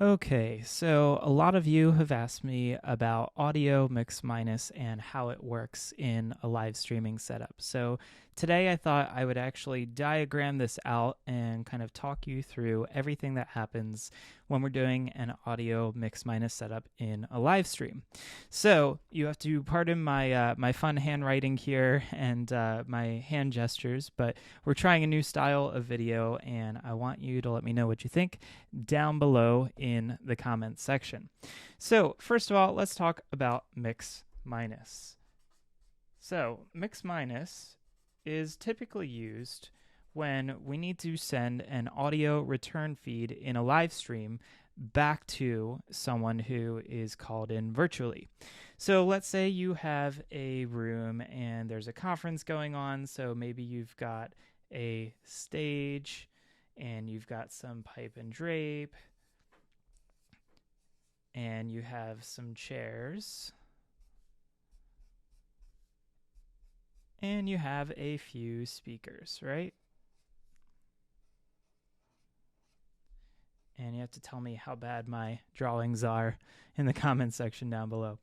Okay, so a lot of you have asked me about audio mix minus and how it works in a live streaming setup. So today I thought I would actually diagram this out and kind of talk you through everything that happens when we're doing an audio mix minus setup in a live stream. So you have to pardon my fun handwriting here and my hand gestures, but we're trying a new style of video, and I want you to let me know what you think down below in the comments section. So first of all, let's talk about mix minus. So mix minus is typically used when we need to send an audio return feed in a live stream back to someone who is called in virtually. So let's say you have a room and there's a conference going on, so maybe you've got a stage and you've got some pipe and drape, and you have some chairs, and you have a few speakers, right? And you have to tell me how bad my drawings are in the comments section down below.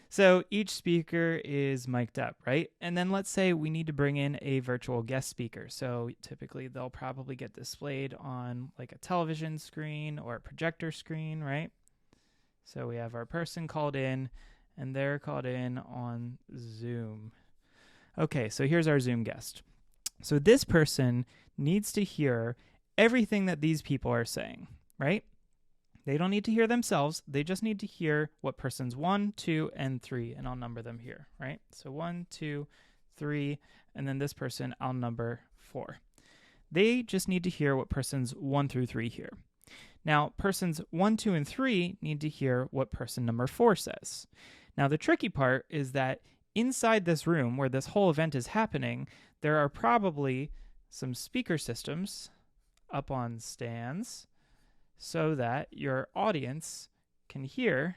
So each speaker is mic'd up, right? And then let's say we need to bring in a virtual guest speaker. So typically they'll probably get displayed on like a television screen or a projector screen, right? So we have our person called in, and they're called in on Zoom. Okay, so here's our Zoom guest. So this person needs to hear everything that these people are saying, right? They don't need to hear themselves. They just need to hear what persons 1, 2, and 3, and I'll number them here, right? So 1, 2, 3, and then this person I'll number 4. They just need to hear what persons 1 through 3 hear. Now, persons 1, 2, and 3 need to hear what person number 4 says. Now, the tricky part is that inside this room where this whole event is happening, there are probably some speaker systems up on stands so that your audience can hear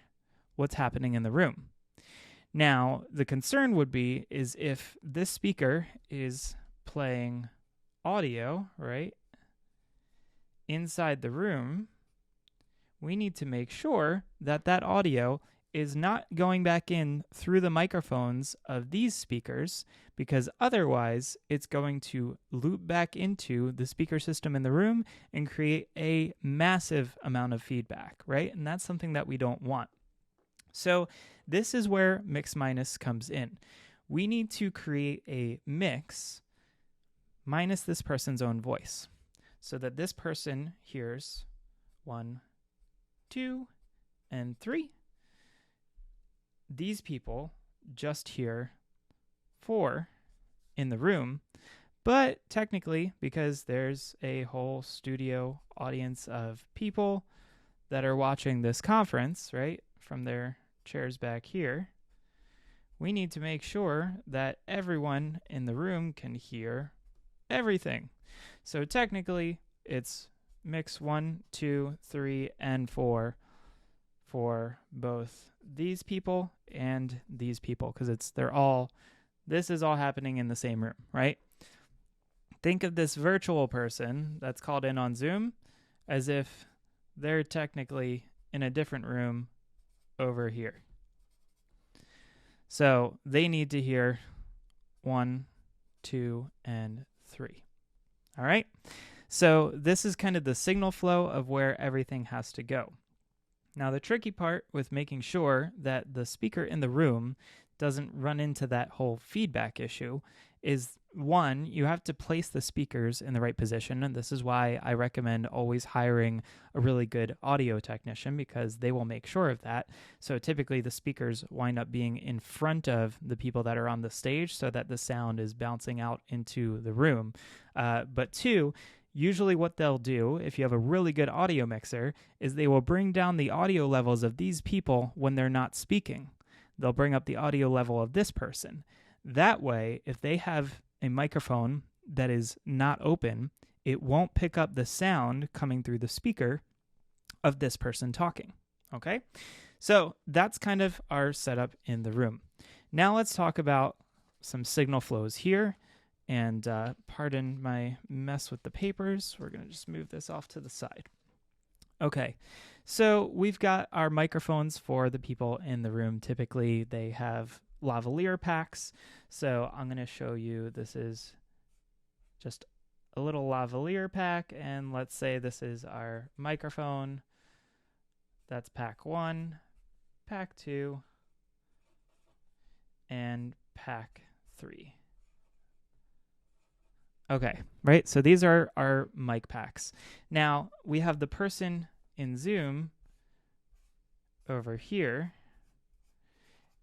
what's happening in the room. Now, the concern would be is if this speaker is playing audio, right, inside the room, we need to make sure that that audio is not going back in through the microphones of these speakers, because otherwise it's going to loop back into the speaker system in the room and create a massive amount of feedback, right? And that's something that we don't want. So this is where mix minus comes in. We need to create a mix minus this person's own voice so that this person hears 1, 2, and 3. These people just hear 4 in the room, but technically, because there's a whole studio audience of people that are watching this conference, right, from their chairs back here, we need to make sure that everyone in the room can hear everything. So technically, it's mix 1, 2, 3, and 4 for both these people and these people, because this is all happening in the same room, right? Think of this virtual person that's called in on Zoom as if they're technically in a different room over here. So they need to hear 1, 2, and 3. All right? So this is kind of the signal flow of where everything has to go. Now, the tricky part with making sure that the speaker in the room doesn't run into that whole feedback issue is, one, you have to place the speakers in the right position. And this is why I recommend always hiring a really good audio technician, because they will make sure of that. So typically the speakers wind up being in front of the people that are on the stage so that the sound is bouncing out into the room. But two, usually what they'll do, if you have a really good audio mixer, is they will bring down the audio levels of these people when they're not speaking. They'll bring up the audio level of this person. That way, if they have a microphone that is not open, it won't pick up the sound coming through the speaker of this person talking. Okay? So that's kind of our setup in the room. Now let's talk about some signal flows here. And pardon my mess with the papers. We're going to just move this off to the side. Okay, So we've got our microphones for the people in the room. Typically, they have lavalier packs. So I'm going to show you, this is just a little lavalier pack. And let's say this is our microphone. That's pack 1, pack 2, and pack 3. Okay, right? So these are our mic packs. Now, we have the person in Zoom over here,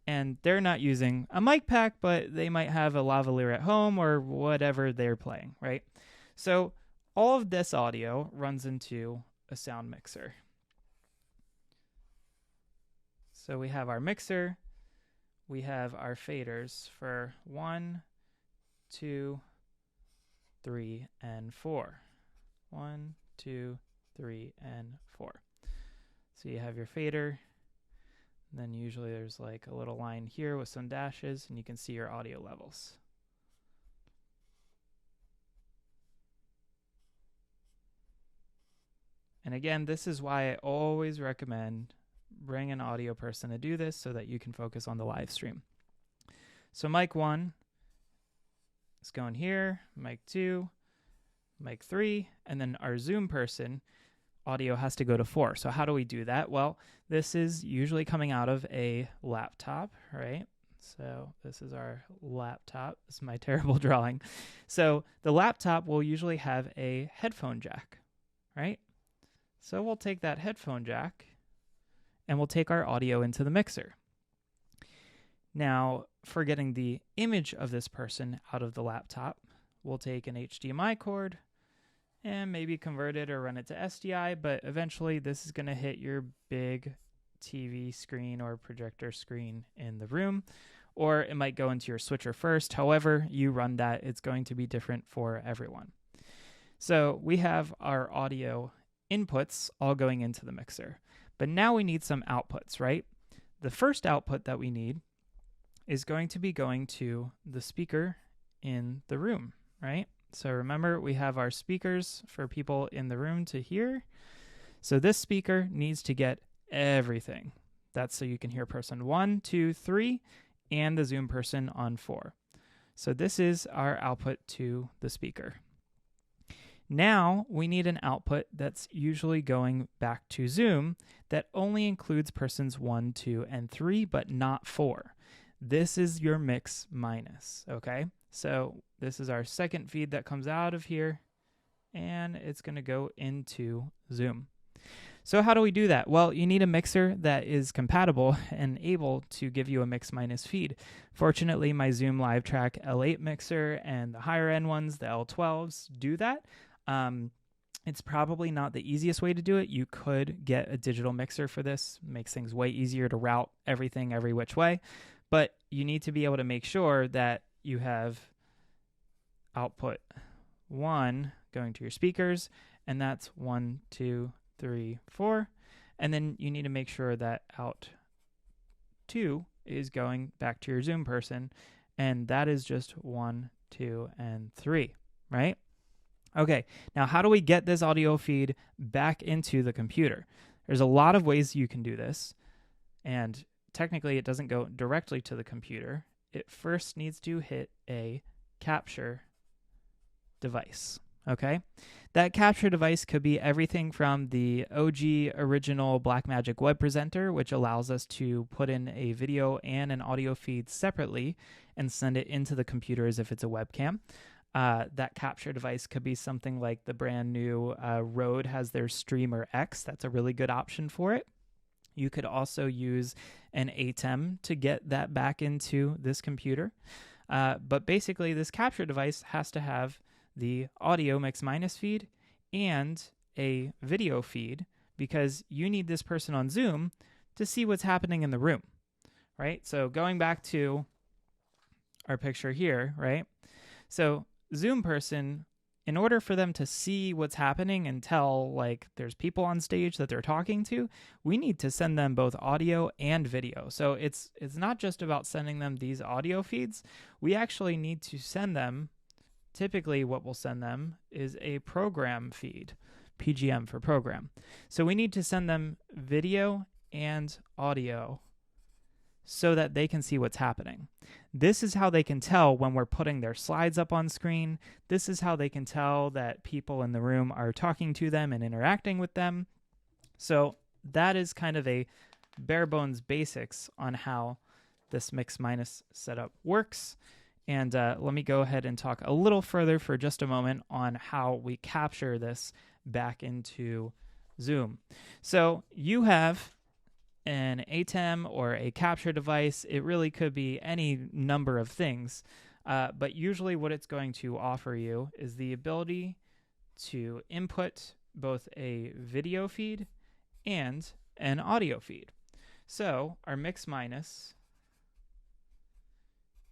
and they're not using a mic pack, but they might have a lavalier at home or whatever they're playing, right? So all of this audio runs into a sound mixer. So we have our mixer, we have our faders for 1, 2, 3, and 4. 1, 2, 3, and 4. So you have your fader, and then usually there's like a little line here with some dashes, and you can see your audio levels. And again, this is why I always recommend bring an audio person to do this so that you can focus on the live stream. So mic 1 is going here, mic 2, mic 3, and then our Zoom person, audio has to go to 4. So how do we do that? Well, this is usually coming out of a laptop, right? So this is our laptop. This is my terrible drawing. So the laptop will usually have a headphone jack, right? So we'll take that headphone jack and we'll take our audio into the mixer. Now, for getting the image of this person out of the laptop, we'll take an HDMI cord and maybe convert it or run it to SDI, but eventually this is going to hit your big TV screen or projector screen in the room, or it might go into your switcher first. However you run that, it's going to be different for everyone. So we have our audio inputs all going into the mixer, but now we need some outputs, right? The first output that we need is going to be going to the speaker in the room, right? So remember, we have our speakers for people in the room to hear. So this speaker needs to get everything. That's so you can hear person 1, 2, 3, and the Zoom person on 4. So this is our output to the speaker. Now we need an output that's usually going back to Zoom that only includes persons 1, 2, and 3, but not 4. This is your mix minus, okay? So this is our second feed that comes out of here, and it's going to go into Zoom. So how do we do that? Well, you need a mixer that is compatible and able to give you a mix minus feed. Fortunately, my Zoom LiveTrack L8 mixer and the higher end ones, the L12s, do that. It's probably not the easiest way to do it. You could get a digital mixer for this. It makes things way easier to route everything every which way. But you need to be able to make sure that you have output 1 going to your speakers, and that's 1, 2, 3, 4. And then you need to make sure that out 2 is going back to your Zoom person, and that is just 1, 2, and 3, right? Okay, now how do we get this audio feed back into the computer? There's a lot of ways you can do this, and technically it doesn't go directly to the computer. It first needs to hit a capture device, okay? That capture device could be everything from the OG original Blackmagic web presenter, which allows us to put in a video and an audio feed separately and send it into the computer as if it's a webcam. That capture device could be something like the brand new Rode has their Streamer X. That's a really good option for it. You could also use an ATEM to get that back into this computer. But basically, this capture device has to have the audio mix minus feed and a video feed, because you need this person on Zoom to see what's happening in the room, right? So going back to our picture here, right? So Zoom person, in order for them to see what's happening and tell, like, there's people on stage that they're talking to, we need to send them both audio and video. So it's not just about sending them these audio feeds. We actually need to send them, typically what we'll send them is a program feed, PGM for program. So we need to send them video and audio so that they can see what's happening. This is how they can tell when we're putting their slides up on screen. This is how they can tell that people in the room are talking to them and interacting with them. So that is kind of a bare bones basics on how this mix minus setup works. And let me go ahead and talk a little further for just a moment on how we capture this back into Zoom. So you have an ATEM or a capture device. It really could be any number of things, but usually what it's going to offer you is the ability to input both a video feed and an audio feed. So our mix minus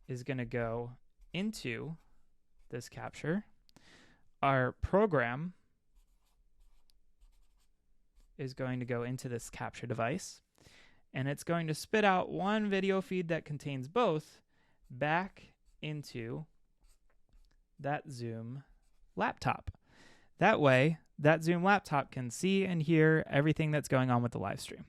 is going to go into this capture. Our program is going to go into this capture device, and it's going to spit out one video feed that contains both back into that Zoom laptop. That way, that Zoom laptop can see and hear everything that's going on with the live stream.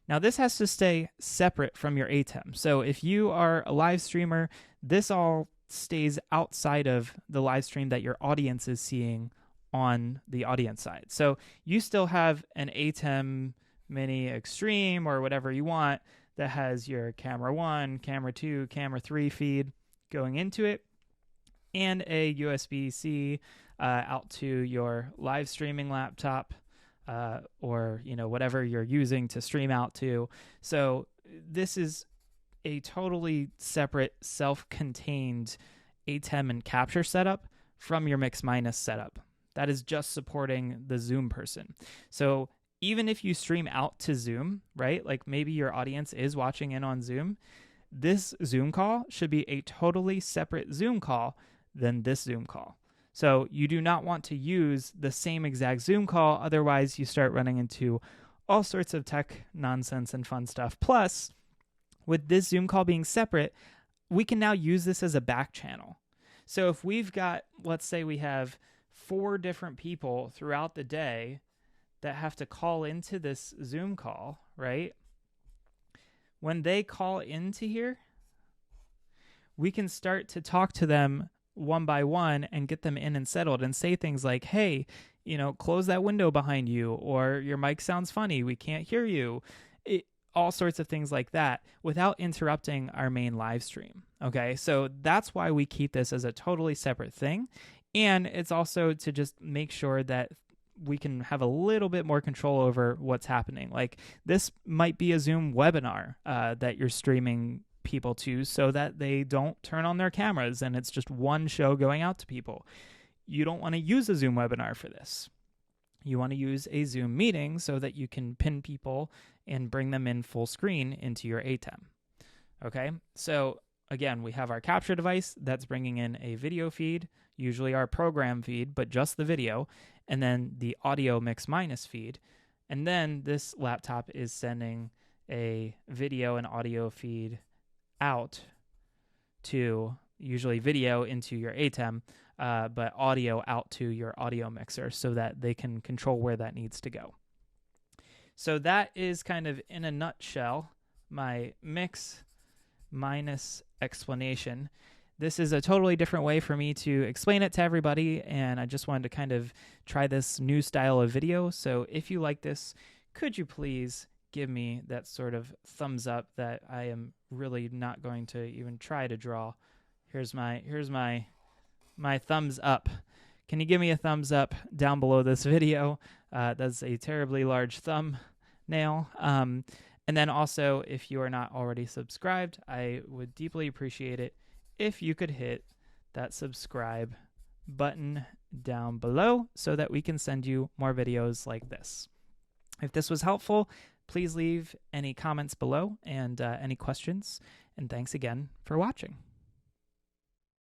Now, this has to stay separate from your ATEM. So if you are a live streamer, this all stays outside of the live stream that your audience is seeing on the audience side. So you still have an ATEM Mini Extreme or whatever you want that has your camera 1, camera 2, camera 3 feed going into it, and a USB-C out to your live streaming laptop or whatever you're using to stream out to. So this is a totally separate, self-contained ATEM and capture setup from your mix minus setup. That is just supporting the Zoom person. So even if you stream out to Zoom, right? Like maybe your audience is watching in on Zoom, this Zoom call should be a totally separate Zoom call than this Zoom call. So you do not want to use the same exact Zoom call. Otherwise, you start running into all sorts of tech nonsense and fun stuff. Plus, with this Zoom call being separate, we can now use this as a back channel. So if we've got, let's say we have 4 different people throughout the day that have to call into this Zoom call, right? When they call into here, we can start to talk to them one by one and get them in and settled and say things like, hey, close that window behind you, or your mic sounds funny, we can't hear you. All sorts of things like that without interrupting our main live stream. Okay, so that's why we keep this as a totally separate thing. And it's also to just make sure that we can have a little bit more control over what's happening. Like this might be a Zoom webinar that you're streaming people to so that they don't turn on their cameras and it's just one show going out to people. You don't want to use a Zoom webinar for this. You want to use a Zoom meeting so that you can pin people and bring them in full screen into your ATEM. Okay, so again, we have our capture device that's bringing in a video feed, usually our program feed, but just the video, and then the audio mix minus feed. And then this laptop is sending a video and audio feed out to usually video into your ATEM, but audio out to your audio mixer so that they can control where that needs to go. So that is kind of in a nutshell my mix minus explanation. This is a totally different way for me to explain it to everybody, and I just wanted to kind of try this new style of video. So if you like this, could you please give me that sort of thumbs up that I am really not going to even try to draw. Here's my thumbs up. Can you give me a thumbs up down below this video? That's a terribly large thumbnail. And then also, if you are not already subscribed, I would deeply appreciate it if you could hit that subscribe button down below so that we can send you more videos like this. If this was helpful, please leave any comments below and any questions. And thanks again for watching.